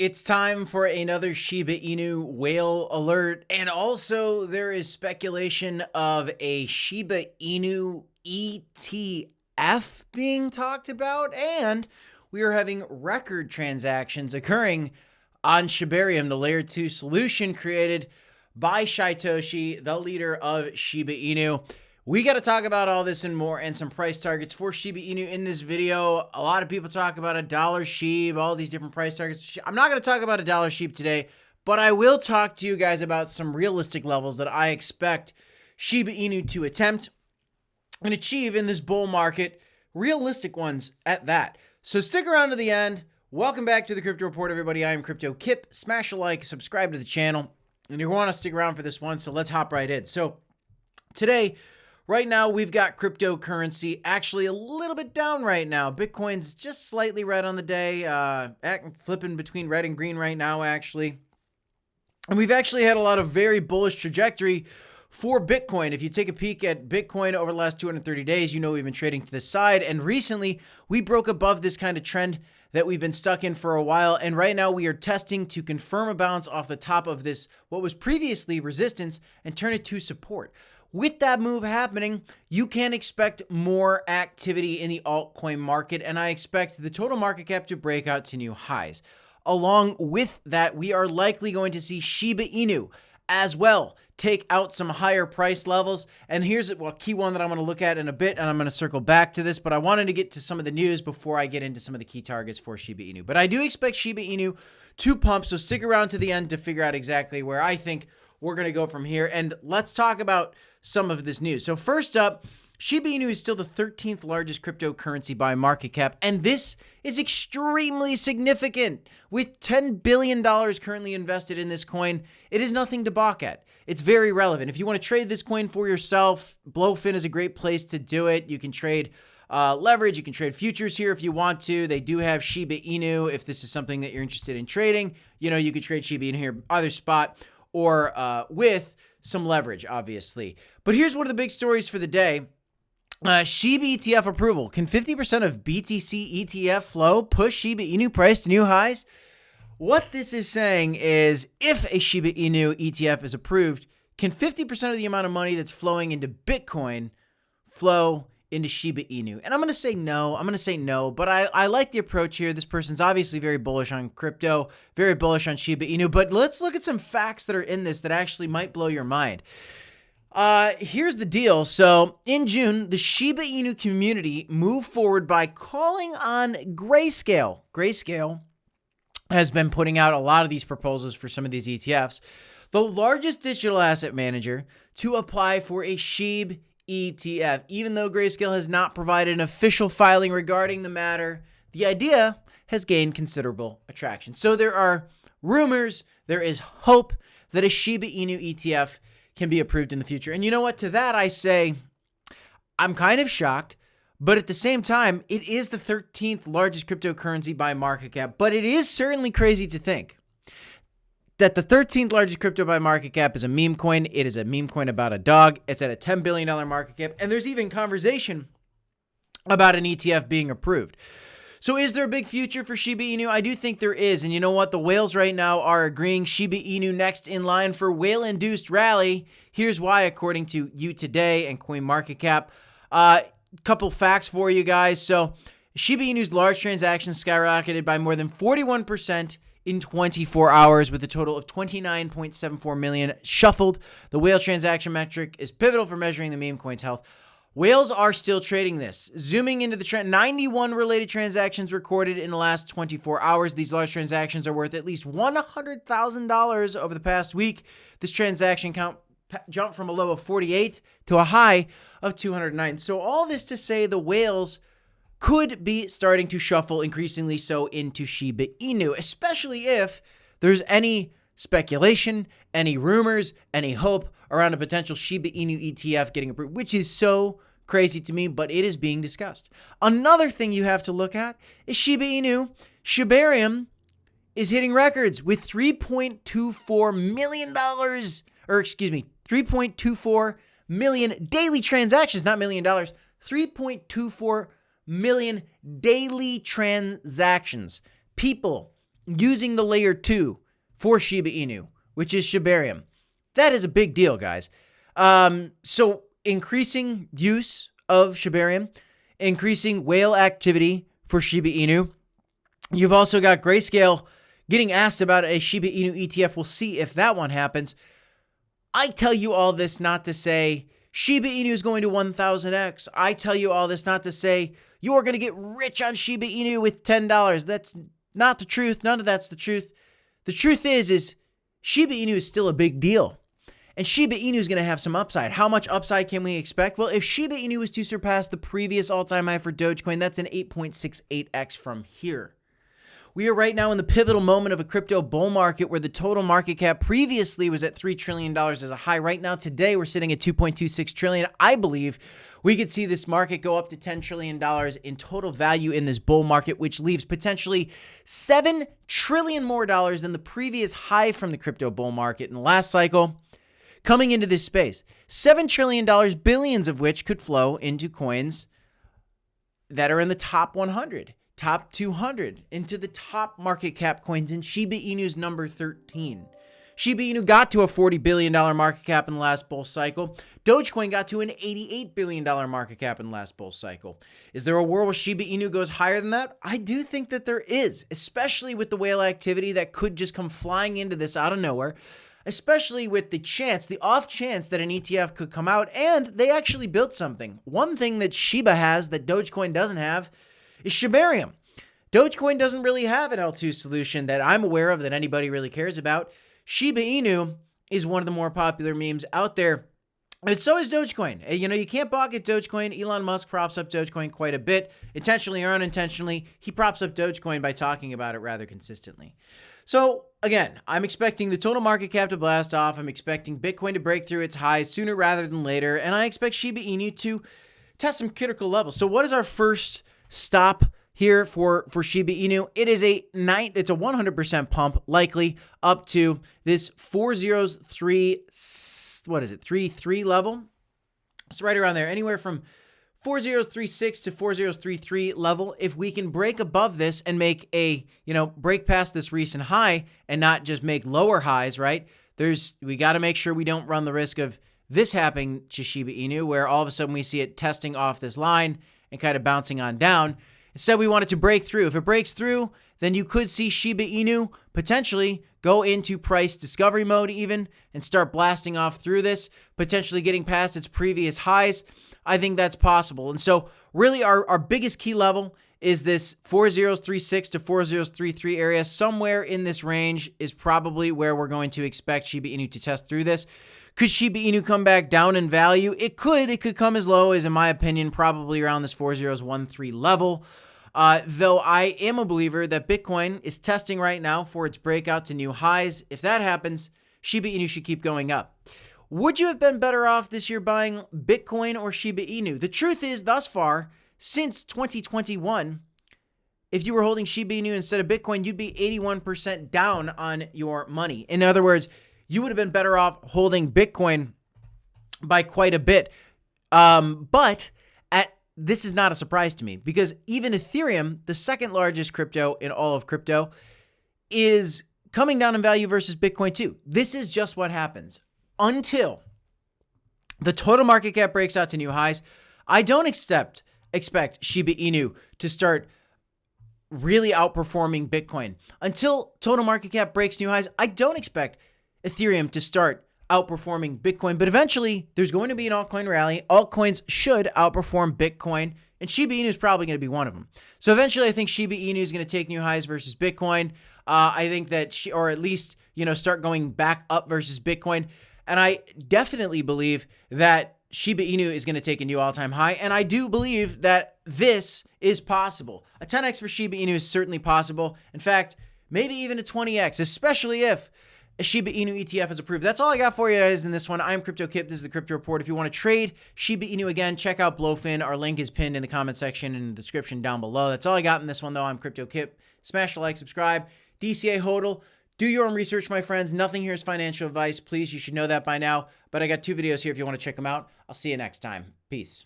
It's time for another Shiba Inu whale alert. And also there is speculation of a Shiba Inu ETF being talked about. And we are having record transactions occurring on Shibarium, the layer 2 solution created by Shytoshi, the leader of Shiba Inu. We got to talk about all this and more and some price targets for Shiba Inu in this video. A lot of people talk about $1 SHIB, all these different price targets. I'm not going to talk about $1 SHIB today, but I will talk to you guys about some realistic levels that I expect Shiba Inu to attempt and achieve in this bull market, realistic ones at that. So stick around to the end. Welcome back to the Crypto Report, everybody. I am Crypto Kip. Smash a like, subscribe to the channel, and you want to stick around for this one, so let's hop right in. So today, right now, we've got cryptocurrency actually a little bit down right now. Bitcoin's just slightly red on the day, flipping between red and green right now, actually. And we've actually had a lot of very bullish trajectory for Bitcoin. If you take a peek at Bitcoin over the last 230 days, you know we've been trading to the side. And recently, we broke above this kind of trend that we've been stuck in for a while. And right now, we are testing to confirm a bounce off the top of this, what was previously resistance, and turn it to support. With that move happening, you can expect more activity in the altcoin market, and I expect the total market cap to break out to new highs. Along with that, we are likely going to see Shiba Inu as well take out some higher price levels. And here's a key one that I'm going to look at in a bit, and I'm going to circle back to this, but I wanted to get to some of the news before I get into some of the key targets for Shiba Inu. But I do expect Shiba Inu to pump, so stick around to the end to figure out exactly where I think we're going to go from here. And let's talk about some of this news. So first up, Shiba Inu is still the 13th largest cryptocurrency by market cap, and this is extremely significant. With $10 billion currently invested in this coin, it is nothing to balk at. It's very relevant. If you want to trade this coin for yourself, Blowfin is a great place to do it. You can trade leverage, you can trade futures here if you want to. They do have Shiba Inu if this is something that you're interested in trading. You know, you could trade Shiba Inu here, either spot or with some leverage, obviously. But here's one of the big stories for the day. SHIB ETF approval. Can 50% of BTC ETF flow push Shiba Inu price to new highs? What this is saying is if a Shiba Inu ETF is approved, can 50% of the amount of money that's flowing into Bitcoin flow into Shiba Inu? And I'm going to say no. But I like the approach here. This person's obviously very bullish on crypto, very bullish on Shiba Inu. But let's look at some facts that are in this that actually might blow your mind. Here's the deal. So in June, the Shiba Inu community moved forward by calling on Grayscale. Grayscale has been putting out a lot of these proposals for some of these ETFs. The largest digital asset manager to apply for a SHIB ETF. Even though Grayscale has not provided an official filing regarding the matter, the idea has gained considerable attraction. So there are rumors, there is hope that a Shiba Inu ETF can be approved in the future. And you know what? To that I say, I'm kind of shocked, but at the same time, it is the 13th largest cryptocurrency by market cap. But it is certainly crazy to think that the 13th largest crypto by market cap is a meme coin. It is a meme coin about a dog. It's at a $10 billion market cap. And there's even conversation about an ETF being approved. So is there a big future for Shiba Inu? I do think there is. And you know what? The whales right now are agreeing Shiba Inu next in line for whale-induced rally. Here's why, according to You Today and CoinMarketCap. Couple facts for you guys. So Shiba Inu's large transactions skyrocketed by more than 41% in 24 hours with a total of 29.74 million shuffled. The whale transaction metric is pivotal for measuring the meme coin's health. Whales are still trading this. Zooming into the trend, 91 related transactions recorded in the last 24 hours. These large transactions are worth at least $100,000 over the past week. This transaction count jumped from a low of 48 to a high of 209. So all this to say the whales could be starting to shuffle increasingly so into Shiba Inu, especially if there's any speculation, any rumors, any hope around a potential Shiba Inu ETF getting approved, which is so crazy to me, but it is being discussed. Another thing you have to look at is Shiba Inu. Shibarium is hitting records with $3.24 million, or excuse me, 3.24 million daily transactions, not million dollars, 3.24 million daily transactions. People using the layer 2 for Shiba Inu, which is Shibarium. That is a big deal, guys. So increasing use of Shibarium, increasing whale activity for Shiba Inu. You've also got Grayscale getting asked about a Shiba Inu ETF. We'll see if that one happens. I tell you all this not to say Shiba Inu is going to 1000x. I tell you all this not to say you are going to get rich on Shiba Inu with $10. That's not the truth. None of that's the truth. The truth is Shiba Inu is still a big deal. And Shiba Inu is going to have some upside. How much upside can we expect? Well, if Shiba Inu was to surpass the previous all-time high for Dogecoin, that's an 8.68x from here. We are right now in the pivotal moment of a crypto bull market where the total market cap previously was at $3 trillion as a high. Right now, today, we're sitting at $2.26 trillion. I believe we could see this market go up to $10 trillion in total value in this bull market, which leaves potentially $7 trillion more dollars than the previous high from the crypto bull market in the last cycle. Coming into this space, $7 trillion, billions of which could flow into coins that are in the top 100. Top 200 into the top market cap coins, and Shiba Inu's number 13. Shiba Inu got to a $40 billion market cap in the last bull cycle. Dogecoin got to an $88 billion market cap in the last bull cycle. Is there a world where Shiba Inu goes higher than that? I do think that there is, especially with the whale activity that could just come flying into this out of nowhere, especially with the chance, the off chance that an ETF could come out, and they actually built something. One thing that Shiba has that Dogecoin doesn't have is Shibarium. Dogecoin doesn't really have an L2 solution that I'm aware of that anybody really cares about. Shiba Inu is one of the more popular memes out there, and so is Dogecoin. You know, you can't balk at Dogecoin. Elon Musk props up Dogecoin quite a bit. Intentionally or unintentionally, he props up Dogecoin by talking about it rather consistently. So again, I'm expecting the total market cap to blast off. I'm expecting Bitcoin to break through its highs sooner rather than later, and I expect Shiba Inu to test some critical levels. So what is our first stop here for Shiba Inu? It's a 100% pump, likely up to this 4033 level. It's right around there, anywhere from 4036 to 4033 level. If we can break above this and make break past this recent high and not just make lower highs, right? We got to make sure we don't run the risk of this happening to Shiba Inu, where all of a sudden we see it testing off this line and kind of bouncing on down. Instead, we want it to break through. If it breaks through, then you could see Shiba Inu potentially go into price discovery mode even and start blasting off through this, potentially getting past its previous highs. I think that's possible. And so really our biggest key level is this 4036 to 4033 area. Somewhere in this range is probably where we're going to expect Shiba Inu to test through this. Could Shiba Inu come back down in value? It could. It could come as low as, in my opinion, probably around this 4013 level. Though I am a believer that Bitcoin is testing right now for its breakout to new highs. If that happens, Shiba Inu should keep going up. Would you have been better off this year buying Bitcoin or Shiba Inu? The truth is, thus far, since 2021, if you were holding Shiba Inu instead of Bitcoin, you'd be 81% down on your money. In other words, you would have been better off holding Bitcoin by quite a bit. But this is not a surprise to me, because even Ethereum, the second largest crypto in all of crypto, is coming down in value versus Bitcoin too. This is just what happens. Until the total market cap breaks out to new highs, I don't expect Shiba Inu to start really outperforming Bitcoin. Until total market cap breaks new highs, I don't expect Ethereum to start outperforming Bitcoin. But eventually, there's going to be an altcoin rally. Altcoins should outperform Bitcoin, and Shiba Inu is probably going to be one of them. So eventually, I think Shiba Inu is going to take new highs versus Bitcoin. I think that, or at least, start going back up versus Bitcoin. And I definitely believe that Shiba Inu is going to take a new all-time high. And I do believe that this is possible. A 10x for Shiba Inu is certainly possible. In fact, maybe even a 20x, especially if a Shiba Inu ETF is approved. That's all I got for you guys in this one. I'm Crypto Kip. This is the Crypto Report. If you want to trade Shiba Inu again, check out Blowfin. Our link is pinned in the comment section and in the description down below. That's all I got in this one, though. I'm Crypto Kip. Smash the like, subscribe. DCA HODL. Do your own research, my friends. Nothing here is financial advice. Please, you should know that by now. But I got 2 videos here if you want to check them out. I'll see you next time. Peace.